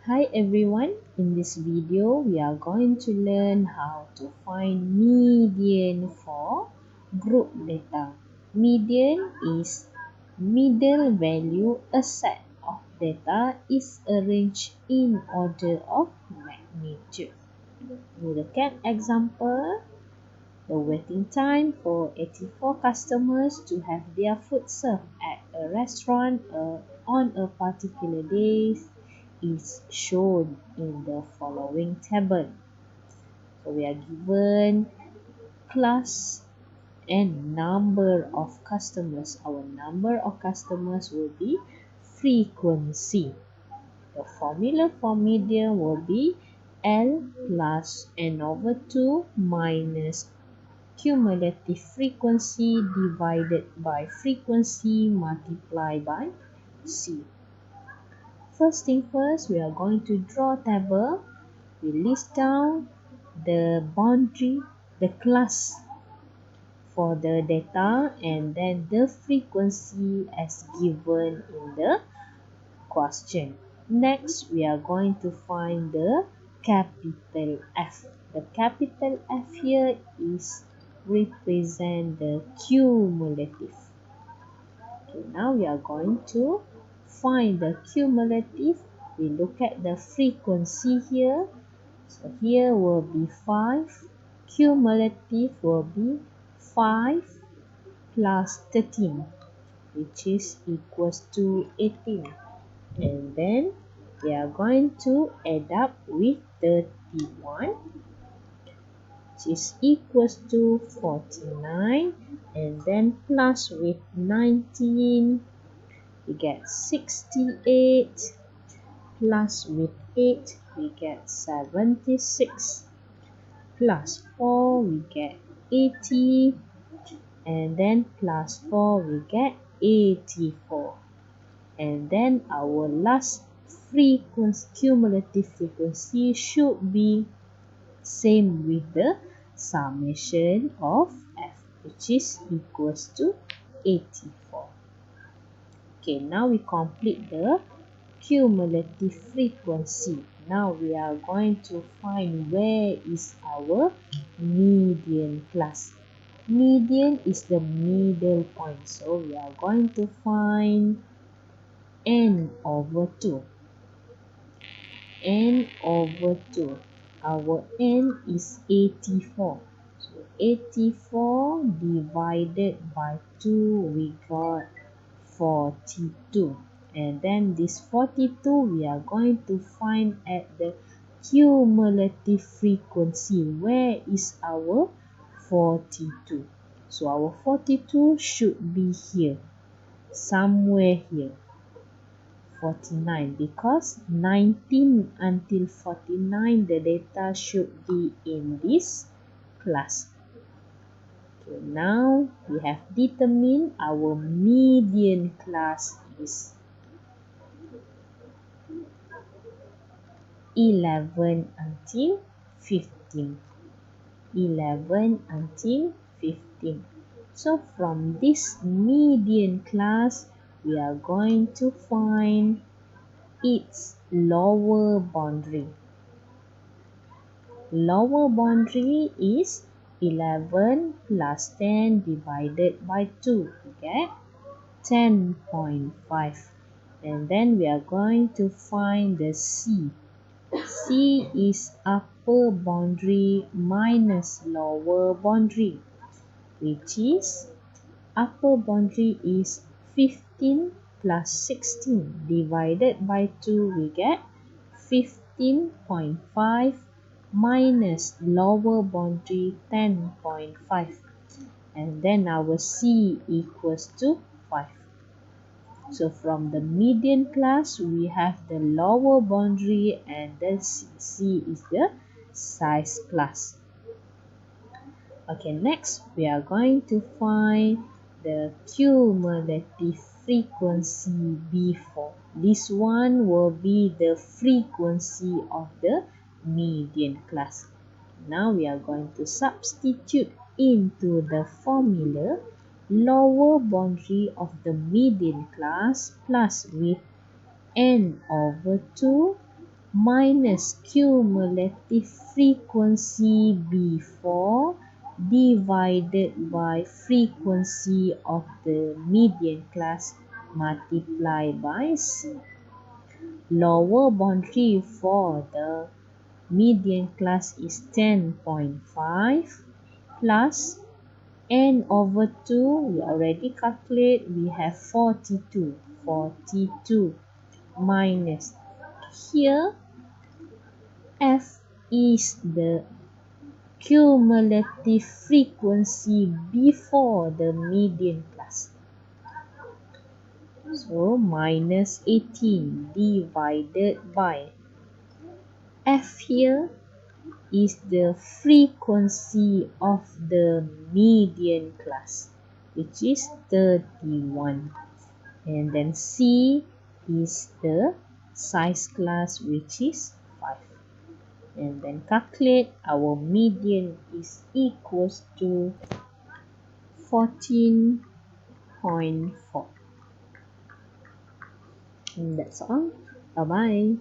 Hi everyone, in this video we are going to learn how to find median for group data. Median is middle value. A set of data is arranged in order of magnitude. We look at example. The waiting time for 84 customers to have their food served at a restaurant on a particular day is shown in the following table. So we are given class and number of customers. Our number of customers will be frequency. The formula for median will be L plus N over 2 minus cumulative frequency divided by frequency multiplied by C. First thing first, we are going to draw a table. We list down the boundary, the class for the data, and then the frequency as given in the question. Next, we are going to find the capital F. The capital F here is represent the cumulative. Okay, now we are going to find the cumulative. We look at the frequency here. So here will be 5. Cumulative will be 5 plus 13, which is equals to 18. And then we are going to add up with 31, which is equals to 49, and then plus with 19, we get 68, plus with 8, we get 76, plus 4, we get 80, and then plus 4, we get 84. And then our last frequency, cumulative frequency should be same with the summation of F, which is equals to 84. Okay, now we complete the cumulative frequency. Now we are going to find where is our median class. Median is the middle point, so we are going to find N over 2. N over 2. Our N is 84. So 84 divided by 2, we got 42. And then this 42 we are going to find at the cumulative frequency. Where is our 42? So our 42 should be here, somewhere here. 49, because 19 until 49 the data should be in this class. Okay, now we have determined our median class is 11 until 15. 11 until 15. So from this median class, we are going to find its lower boundary. Lower boundary is 11 plus 10 divided by 2. We get 10.5. And then we are going to find the C. C is upper boundary minus lower boundary, which is upper boundary is 15 plus 16 divided by 2, we get 15.5 minus lower boundary 10.5, and then our C equals to 5. So from the median class, we have the lower boundary and the C is the size class. Okay, next we are going to find the cumulative frequency B4. This one will be the frequency of the median class. Now we are going to substitute into the formula lower boundary of the median class plus with N over 2 minus cumulative frequency before divided by frequency of the median class multiplied by C. Lower boundary for the median class is 10.5 plus n over 2. We already calculate, we have 42. 42 minus, here F is the cumulative frequency before the median class. So minus 18 divided by F here is the frequency of the median class, which is 31. And then C is the size class, which is 5. And then calculate, our median is equals to 14.4. And that's all. Bye-bye.